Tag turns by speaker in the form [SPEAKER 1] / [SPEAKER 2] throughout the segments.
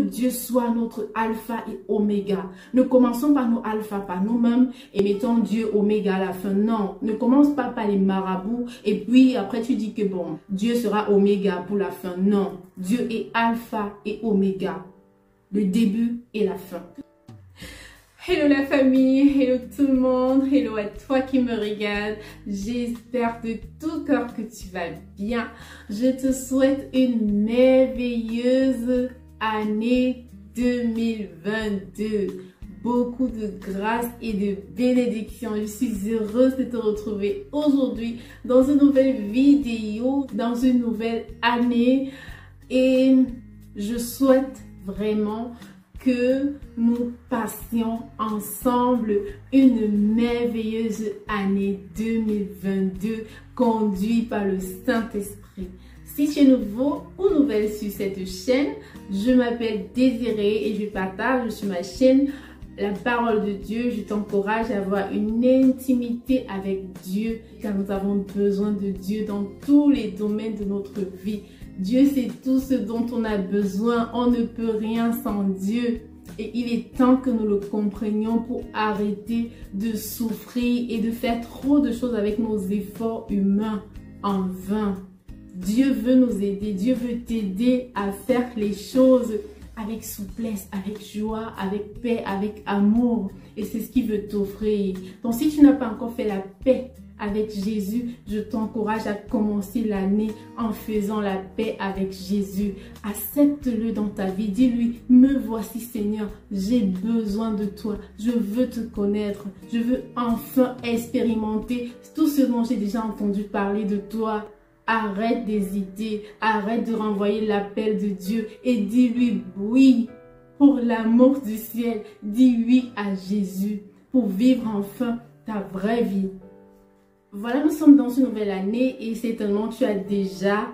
[SPEAKER 1] Dieu soit notre alpha et oméga. Ne commençons pas nos alpha par nous-mêmes et mettons Dieu oméga à la fin. Non, ne commence pas par les marabouts et puis après tu dis que bon, Dieu sera oméga pour la fin. Non, Dieu est alpha et oméga, le début et la fin. Hello la famille, hello tout le monde, hello à toi qui me regarde. J'espère de tout cœur que tu vas bien. Je te souhaite une merveilleuse année 2022. Beaucoup de grâce et de bénédictions. Je suis heureuse de te retrouver aujourd'hui dans une nouvelle vidéo, dans une nouvelle année. Et je souhaite vraiment que nous passions ensemble une merveilleuse année 2022 conduite par le Saint-Esprit. Si tu es nouveau ou nouvelle sur cette chaîne, je m'appelle Désirée et je partage sur ma chaîne la parole de Dieu. Je t'encourage à avoir une intimité avec Dieu car nous avons besoin de Dieu dans tous les domaines de notre vie. Dieu, c'est tout ce dont on a besoin. On ne peut rien sans Dieu. Et il est temps que nous le comprenions pour arrêter de souffrir et de faire trop de choses avec nos efforts humains en vain. Dieu veut nous aider. Dieu veut t'aider à faire les choses avec souplesse, avec joie, avec paix, avec amour. Et c'est ce qu'il veut t'offrir. Donc si tu n'as pas encore fait la paix avec Jésus, je t'encourage à commencer l'année en faisant la paix avec Jésus. Accepte-le dans ta vie. Dis-lui, me voici Seigneur, j'ai besoin de toi. Je veux te connaître. Je veux enfin expérimenter tout ce dont j'ai déjà entendu parler de toi. Arrête d'hésiter, arrête de renvoyer l'appel de Dieu et dis-lui oui pour l'amour du ciel. Dis oui à Jésus pour vivre enfin ta vraie vie. Voilà, nous sommes dans une nouvelle année et certainement tu as déjà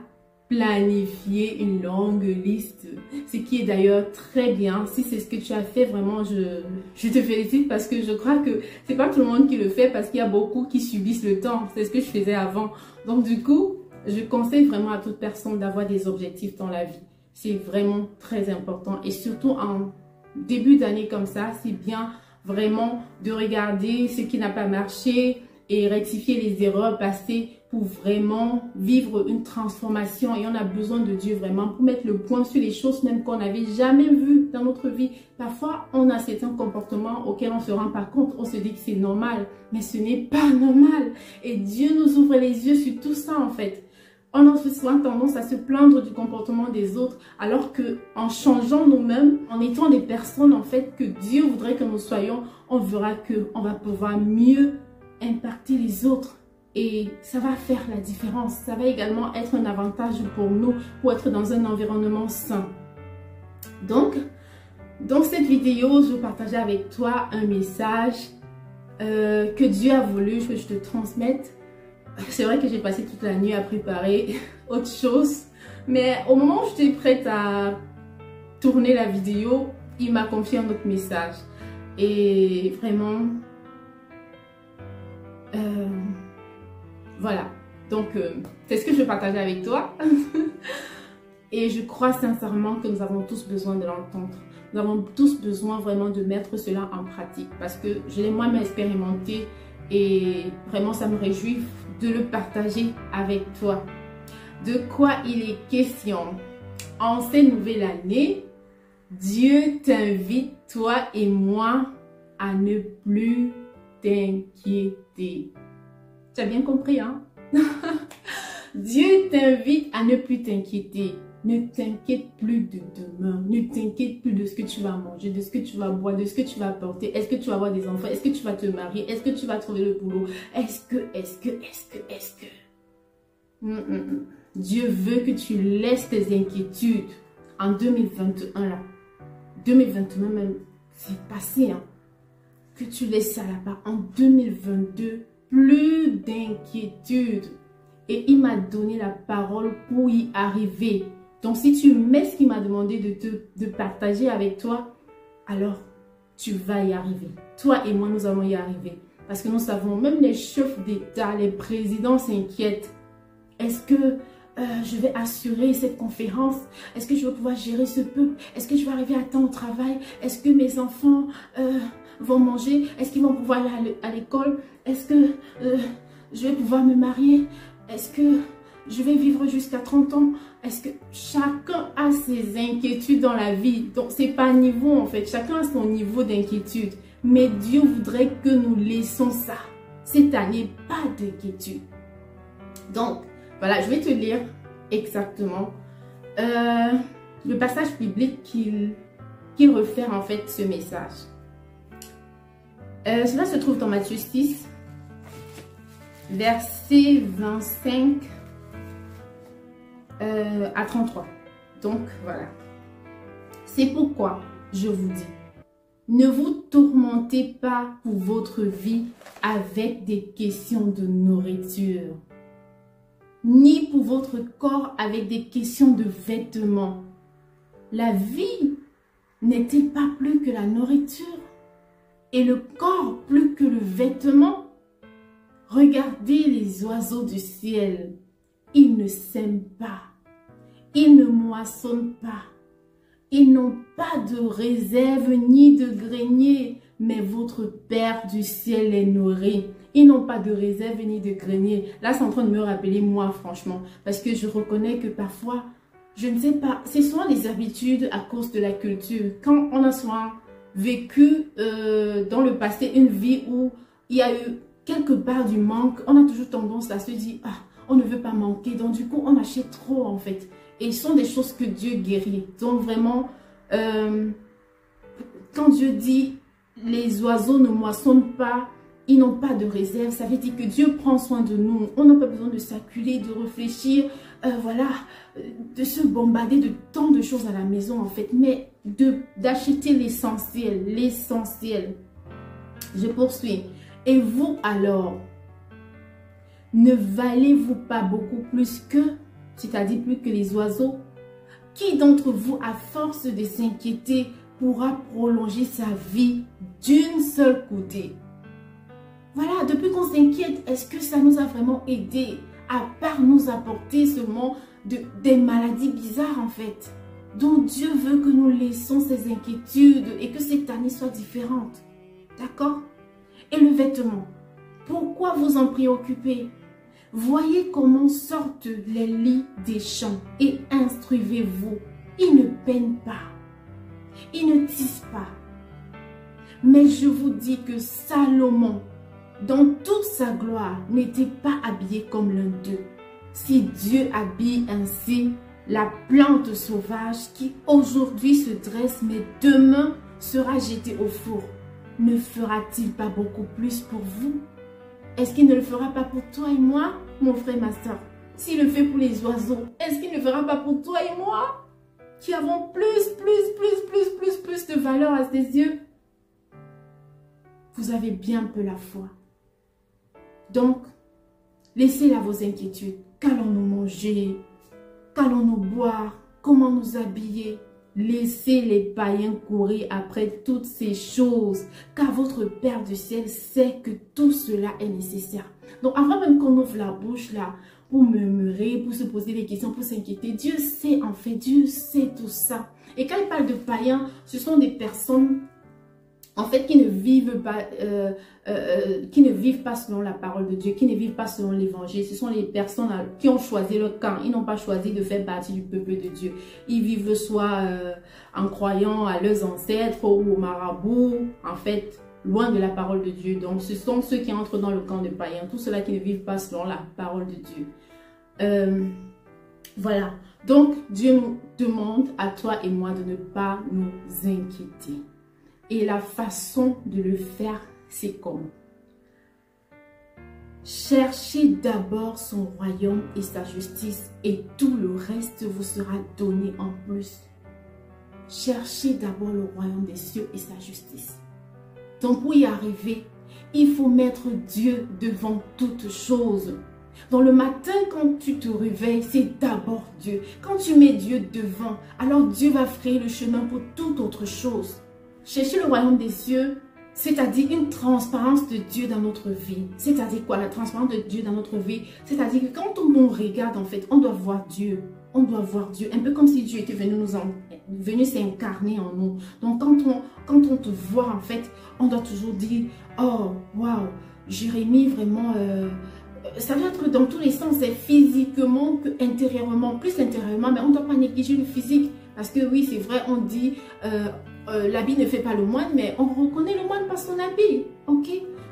[SPEAKER 1] planifié une longue liste, ce qui est d'ailleurs très bien. Si c'est ce que tu as fait, vraiment je te félicite parce que je crois que c'est pas tout le monde qui le fait parce qu'il y a beaucoup qui subissent le temps. C'est ce que je faisais avant. Donc du coup, je conseille vraiment à toute personne d'avoir des objectifs dans la vie. C'est vraiment très important et surtout en début d'année comme ça, c'est bien vraiment de regarder ce qui n'a pas marché et rectifier les erreurs passées pour vraiment vivre une transformation. Et on a besoin de Dieu vraiment pour mettre le point sur les choses même qu'on n'avait jamais vues dans notre vie. Parfois, on a certains comportements auxquels on ne se rend pas compte. On se dit que c'est normal, mais ce n'est pas normal. Et Dieu nous ouvre les yeux sur tout ça en fait. On a souvent tendance à se plaindre du comportement des autres, alors que en changeant nous-mêmes, en étant des personnes en fait que Dieu voudrait que nous soyons, on verra que on va pouvoir mieux impacter les autres et ça va faire la différence. Ça va également être un avantage pour nous, pour être dans un environnement sain. Donc, dans cette vidéo, je vais partager avec toi un message que Dieu a voulu que je te transmette. C'est vrai que j'ai passé toute la nuit à préparer autre chose, mais au moment où j'étais prête à tourner la vidéo, il m'a confié un autre message. Et vraiment, voilà. Donc, c'est ce que je vais partager avec toi. Et je crois sincèrement que nous avons tous besoin de l'entendre. Nous avons tous besoin vraiment de mettre cela en pratique parce que je l'ai moi-même expérimenté et vraiment ça me réjouit de le partager avec toi. De quoi il est question? En cette nouvelle année, Dieu t'invite, toi et moi, à ne plus t'inquiéter. Tu as bien compris, hein? Dieu t'invite à ne plus t'inquiéter. Ne t'inquiète plus de demain. Ne t'inquiète plus de ce que tu vas manger, de ce que tu vas boire, de ce que tu vas porter. Est-ce que tu vas avoir des enfants? Est-ce que tu vas te marier? Est-ce que tu vas trouver le boulot? Est-ce que... Dieu veut que tu laisses tes inquiétudes en 2021 là. 2021 même, c'est passé, hein. Que tu laisses ça là-bas. En 2022, plus d'inquiétude. Et il m'a donné la parole pour y arriver. Donc, si tu mets ce qu'il m'a demandé de partager avec toi, alors tu vas y arriver. Toi et moi, nous allons y arriver. Parce que nous savons, même les chefs d'État, les présidents s'inquiètent. Est-ce que je vais assurer cette conférence? Est-ce que je vais pouvoir gérer ce peuple? Est-ce que je vais arriver à temps au travail? Est-ce que mes enfants vont manger? Est-ce qu'ils vont pouvoir aller à l'école? Est-ce que je vais pouvoir me marier? Est-ce que je vais vivre jusqu'à 30 ans? Est-ce que chacun a ses inquiétudes dans la vie? Donc, c'est pas niveau en fait. Chacun a son niveau d'inquiétude. Mais Dieu voudrait que nous laissions ça. Cette année, pas d'inquiétude. Donc, voilà, je vais te lire exactement le passage biblique qu'il refère en fait ce message. Cela se trouve dans Matthieu 6, verset 25 à 33. Donc, voilà. C'est pourquoi je vous dis, ne vous tourmentez pas pour votre vie avec des questions de nourriture, ni pour votre corps avec des questions de vêtements. La vie n'est-elle pas plus que la nourriture et le corps plus que le vêtement? Regardez les oiseaux du ciel. Ils ne sèment pas, ils ne moissonnent pas, ils n'ont pas de réserve ni de grenier, mais votre Père du ciel les nourrit. Ils n'ont pas de réserve ni de grenier. Là, c'est en train de me rappeler moi, franchement, parce que je reconnais que parfois, je ne sais pas, c'est souvent des habitudes à cause de la culture. Quand on a souvent vécu dans le passé une vie où il y a eu quelque part du manque, on a toujours tendance à se dire, ah, on ne veut pas manquer, donc du coup, on achète trop en fait. Et ce sont des choses que Dieu guérit. Donc vraiment, quand Dieu dit, les oiseaux ne moissonnent pas, ils n'ont pas de réserve, ça veut dire que Dieu prend soin de nous. On n'a pas besoin de s'acculer, de réfléchir, voilà, de se bombarder de tant de choses à la maison en fait, mais d'acheter l'essentiel, l'essentiel. Je poursuis. Et vous alors, ne valez-vous pas beaucoup plus que, c'est-à-dire plus que les oiseaux? Qui d'entre vous, à force de s'inquiéter, pourra prolonger sa vie d'une seule coudée? Voilà, depuis qu'on s'inquiète, est-ce que ça nous a vraiment aidé, à part nous apporter seulement des maladies bizarres en fait? Donc Dieu veut que nous laissions ces inquiétudes et que cette année soit différente. D'accord? Et le vêtement, pourquoi vous en préoccuper? Voyez comment sortent les lits des champs et instruisez-vous. Ils ne peinent pas, ils ne tissent pas. Mais je vous dis que Salomon, dans toute sa gloire, n'était pas habillé comme l'un d'eux. Si Dieu habille ainsi la plante sauvage qui aujourd'hui se dresse mais demain sera jetée au four, ne fera-t-il pas beaucoup plus pour vous? Est-ce qu'il ne le fera pas pour toi et moi, mon frère, ma soeur? S'il le fait pour les oiseaux, est-ce qu'il ne le fera pas pour toi et moi, qui avons plus de valeur à ses yeux? Vous avez bien peu la foi. Donc, laissez là vos inquiétudes. Qu'allons-nous manger? Qu'allons-nous boire? Comment nous habiller? Laissez les païens courir après toutes ces choses, car votre Père du ciel sait que tout cela est nécessaire. Donc, avant même qu'on ouvre la bouche là, pour murmurer, pour se poser des questions, pour s'inquiéter, Dieu sait en fait, Dieu sait tout ça. Et quand il parle de païens, ce sont des personnes en fait qui ne vivent pas selon la parole de Dieu, qui ne vivent pas selon l'évangile. Ce sont les personnes qui ont choisi leur camp. Ils n'ont pas choisi de faire partie du peuple de Dieu. Ils vivent soit en croyant à leurs ancêtres ou au marabout, en fait, loin de la parole de Dieu. Donc, ce sont ceux qui entrent dans le camp des païens, tous ceux-là qui ne vivent pas selon la parole de Dieu. Voilà. Donc, Dieu nous demande à toi et moi de ne pas nous inquiéter. Et la façon de le faire, c'est comment? Cherchez d'abord son royaume et sa justice et tout le reste vous sera donné en plus. Cherchez d'abord le royaume des cieux et sa justice. Donc pour y arriver, il faut mettre Dieu devant toute chose. Donc le matin, quand tu te réveilles, c'est d'abord Dieu. Quand tu mets Dieu devant, alors Dieu va frayer le chemin pour toute autre chose. Chercher le royaume des cieux, C'est-à-dire une transparence de Dieu dans notre vie. C'est-à-dire quoi, la transparence de Dieu dans notre vie? C'est-à-dire que quand on regarde, en fait, on doit voir Dieu. On doit voir Dieu. Un peu comme si Dieu était venu s'incarner en nous. Donc, quand on te voit, en fait, on doit toujours dire, oh, waouh, Jérémie, vraiment... ça doit être dans tous les sens, c'est physiquement que intérieurement, plus intérieurement, mais on ne doit pas négliger le physique. Parce que oui, c'est vrai, on dit l'habit ne fait pas le moine, mais on reconnaît le moine par son habit. Ok?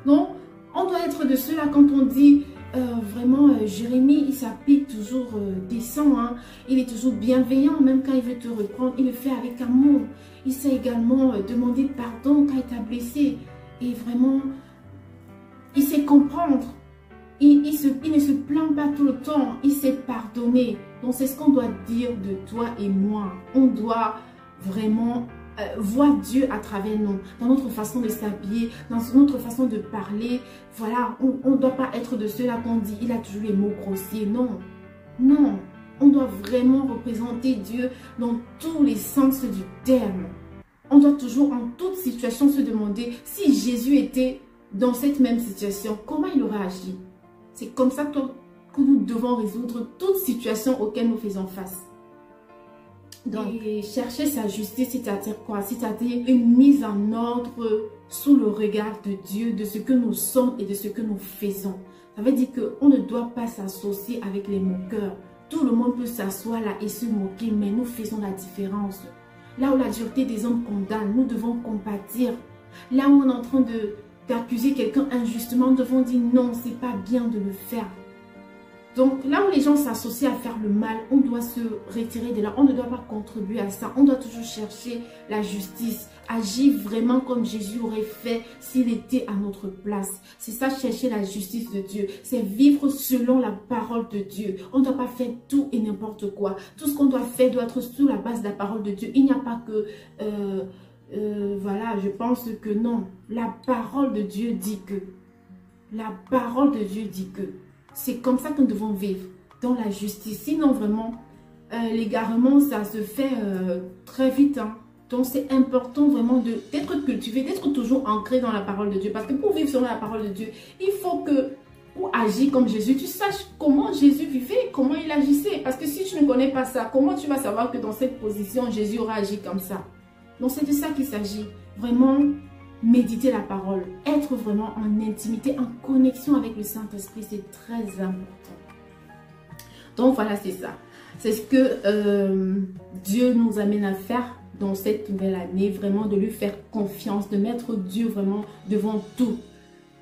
[SPEAKER 1] Donc, on doit être de ceux-là quand on dit vraiment, Jérémie, il s'habille toujours décent, hein? Il est toujours bienveillant, même quand il veut te reprendre, il le fait avec amour. Il sait également demander pardon quand il t'a blessé. Et vraiment, il sait comprendre. Il ne se plaint pas tout le temps, il sait pardonner. Donc c'est ce qu'on doit dire de toi et moi. On doit vraiment voir Dieu à travers nous, dans notre façon de s'habiller, dans notre façon de parler. Voilà, on ne doit pas être de ceux-là qu'on dit, il a toujours les mots grossiers. Non, non, on doit vraiment représenter Dieu dans tous les sens du terme. On doit toujours en toute situation se demander si Jésus était dans cette même situation, comment il aurait agi? C'est comme ça que nous devons résoudre toute situation auquel nous faisons face. Donc, et chercher sa justice, c'est-à-dire quoi? C'est-à-dire une mise en ordre sous le regard de Dieu, de ce que nous sommes et de ce que nous faisons. Ça veut dire qu'on ne doit pas s'associer avec les moqueurs. Tout le monde peut s'asseoir là et se moquer, mais nous faisons la différence. Là où la dureté des hommes condamne, nous devons compatir. Là où on est en train d'accuser quelqu'un injustement, nous devons dire non, c'est pas bien de le faire. Donc là où les gens s'associent à faire le mal, on doit se retirer de là, on ne doit pas contribuer à ça, on doit toujours chercher la justice, agir vraiment comme Jésus aurait fait s'il était à notre place. C'est ça, chercher la justice de Dieu, c'est vivre selon la parole de Dieu. On ne doit pas faire tout et n'importe quoi. Tout ce qu'on doit faire doit être sous la base de la parole de Dieu. Il n'y a pas que... voilà, je pense que non. La parole de Dieu dit que. La parole de Dieu dit que. C'est comme ça que nous devons vivre, dans la justice. Sinon, vraiment, l'égarement, ça se fait très vite. Hein. Donc, c'est important vraiment d'être cultivé, d'être toujours ancré dans la parole de Dieu. Parce que pour vivre selon la parole de Dieu, il faut que, pour agir comme Jésus, tu saches comment Jésus vivait, comment il agissait. Parce que si tu ne connais pas ça, comment tu vas savoir que dans cette position, Jésus aura agi comme ça? Donc, c'est de ça qu'il s'agit. Vraiment, méditer la parole. Être vraiment en intimité, en connexion avec le Saint-Esprit, c'est très important. Donc, voilà, c'est ça. C'est ce que Dieu nous amène à faire dans cette nouvelle année. Vraiment, de lui faire confiance, de mettre Dieu vraiment devant tout.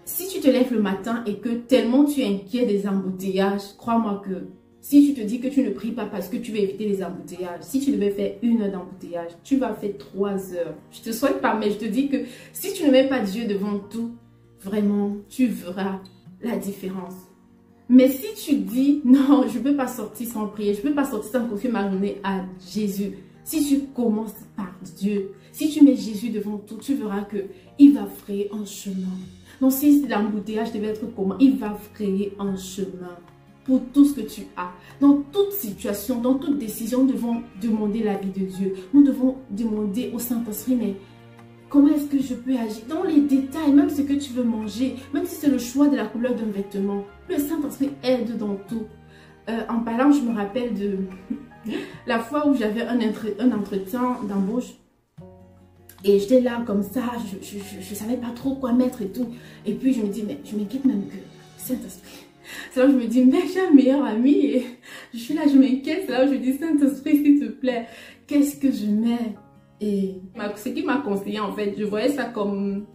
[SPEAKER 1] Si tu te lèves le matin et que tellement tu es inquiet des embouteillages, crois-moi que si tu te dis que tu ne pries pas parce que tu veux éviter les embouteillages, si tu devais faire 1 heure d'embouteillage, tu vas faire 3 heures. Je te souhaite pas, mais je te dis que si tu ne mets pas Dieu devant tout, vraiment, tu verras la différence. Mais si tu dis, non, je ne peux pas sortir sans prier, je ne peux pas sortir sans confier ma journée à Jésus. Si tu commences par Dieu, si tu mets Jésus devant tout, tu verras qu'il va frayer un chemin. Donc si l'embouteillage devait être comment, il va frayer un chemin. Pour tout ce que tu as. Dans toute situation, dans toute décision, nous devons demander l'avis de Dieu. Nous devons demander au Saint-Esprit, mais comment est-ce que je peux agir? Dans les détails, même ce que tu veux manger, même si c'est le choix de la couleur d'un vêtement, le Saint-Esprit aide dans tout. En parlant, je me rappelle de la fois où j'avais un entretien d'embauche. Et j'étais là comme ça, je ne savais pas trop quoi mettre et tout. Et puis je me dis, mais je m'inquiète même que Saint-Esprit. C'est là où je me dis, mais j'ai un meilleur ami et je suis là, je m'inquiète. C'est là où je me dis, Saint-Esprit, s'il te plaît, qu'est-ce que je mets? Et ce qui m'a conseillé, en fait, je voyais ça comme,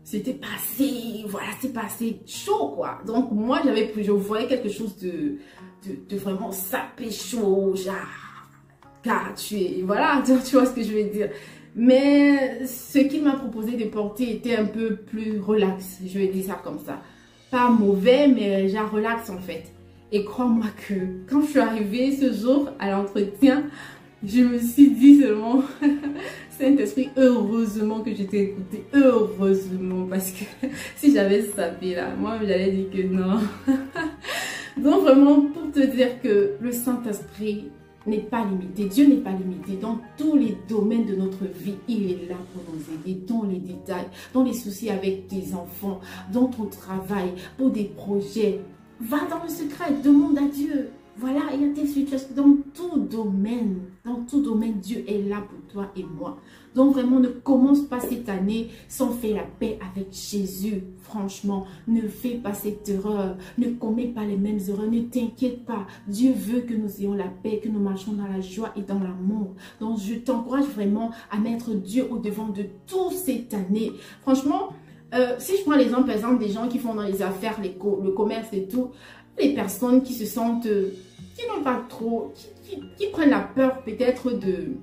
[SPEAKER 1] c'était passé, voilà, c'est passé chaud, quoi. Donc, moi, je voyais quelque chose de vraiment sapé chaud, genre, gratuit. Voilà, tu vois ce que je veux dire. Mais ce qu'il m'a proposé de porter était un peu plus relax, je vais dire ça comme ça. Pas mauvais, mais genre relax en fait. Et crois-moi que quand je suis arrivée ce jour à l'entretien, je me suis dit seulement, Saint-Esprit, heureusement que je t'ai écouté, heureusement, parce que si j'avais sapé là, moi j'allais dire que non. Donc vraiment pour te dire que le Saint-Esprit n'est pas limité. Dieu n'est pas limité. Dans tous les domaines de notre vie, il est là pour nous aider. Dans les détails, dans les soucis avec tes enfants, dans ton travail, pour des projets. Va dans le secret, demande à Dieu. Voilà, il y a tes situations dans tout domaine. Dans tout domaine, Dieu est là pour toi et moi. Donc vraiment, ne commence pas cette année sans faire la paix avec Jésus. Franchement, ne fais pas cette erreur. Ne commets pas les mêmes erreurs. Ne t'inquiète pas. Dieu veut que nous ayons la paix, que nous marchions dans la joie et dans l'amour. Donc je t'encourage vraiment à mettre Dieu au devant de tout cette année. Franchement, si je prends l'exemple, par exemple, des gens qui font dans les affaires, le commerce et tout, les personnes qui se sentent, qui n'ont pas trop, qui prennent la peur peut-être de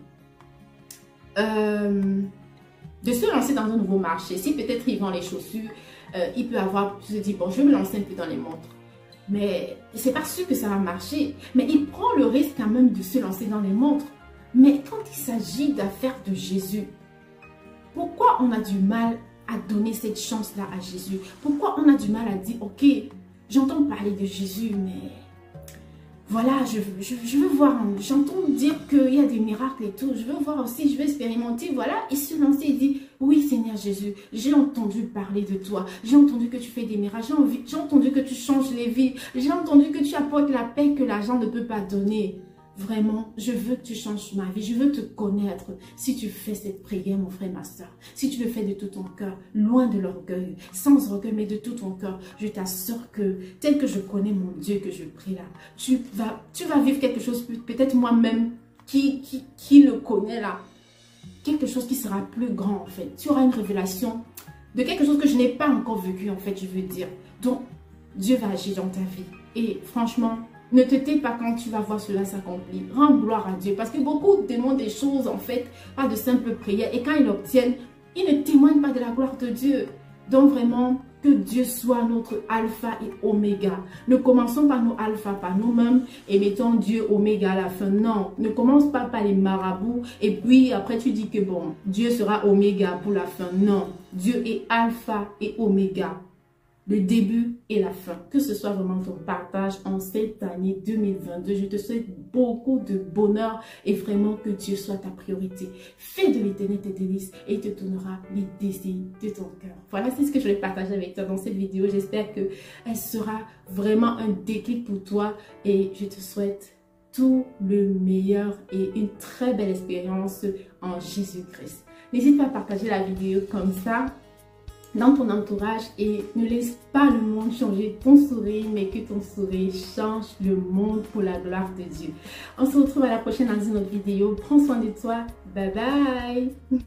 [SPEAKER 1] se lancer dans un nouveau marché. Si peut-être ils vendent les chaussures, il peut avoir, se dire, bon, je vais me lancer un peu dans les montres. Mais c'est pas sûr que ça va marcher. Mais il prend le risque quand même de se lancer dans les montres. Mais quand il s'agit d'affaires de Jésus, pourquoi on a du mal à donner cette chance-là à Jésus? Pourquoi on a du mal à dire, ok, j'entends parler de Jésus, mais voilà, je veux voir, j'entends dire qu'il y a des miracles et tout, je veux voir aussi, je veux expérimenter, voilà. Il se lance et dit, oui Seigneur Jésus, j'ai entendu parler de toi, j'ai entendu que tu fais des miracles, j'ai entendu que tu changes les vies, j'ai entendu que tu apportes la paix que l'argent ne peut pas donner. Vraiment, je veux que tu changes ma vie, je veux te connaître. Si tu fais cette prière, mon frère, ma soeur, si tu le fais de tout ton cœur, loin de l'orgueil, sans orgueil, mais de tout ton cœur, je t'assure que, tel que je connais mon Dieu que je prie là, tu vas vivre quelque chose, peut-être moi-même, qui le connaît là, quelque chose qui sera plus grand en fait. Tu auras une révélation de quelque chose que je n'ai pas encore vécu en fait, je veux dire. Donc, Dieu va agir dans ta vie. Et franchement, ne te tais pas quand tu vas voir cela s'accomplir. Rends gloire à Dieu. Parce que beaucoup demandent des choses, en fait, pas de simples prières. Et quand ils l'obtiennent, ils ne témoignent pas de la gloire de Dieu. Donc vraiment, que Dieu soit notre alpha et oméga. Ne commençons pas nos alpha par nous-mêmes et mettons Dieu oméga à la fin. Non, ne commence pas par les marabouts. Et puis après tu dis que bon, Dieu sera oméga pour la fin. Non, Dieu est alpha et oméga. Le début et la fin. Que ce soit vraiment ton partage en cette année 2022. Je te souhaite beaucoup de bonheur et vraiment que Dieu soit ta priorité. Fais de l'Éternel tes délices et il te donnera les désirs de ton cœur. Voilà, c'est ce que je voulais partager avec toi dans cette vidéo. J'espère qu'elle sera vraiment un déclic pour toi et je te souhaite tout le meilleur et une très belle expérience en Jésus-Christ. N'hésite pas à partager la vidéo comme ça dans ton entourage et ne laisse pas le monde changer ton sourire, mais que ton sourire change le monde pour la gloire de Dieu. On se retrouve à la prochaine dans une autre vidéo. Prends soin de toi. Bye bye.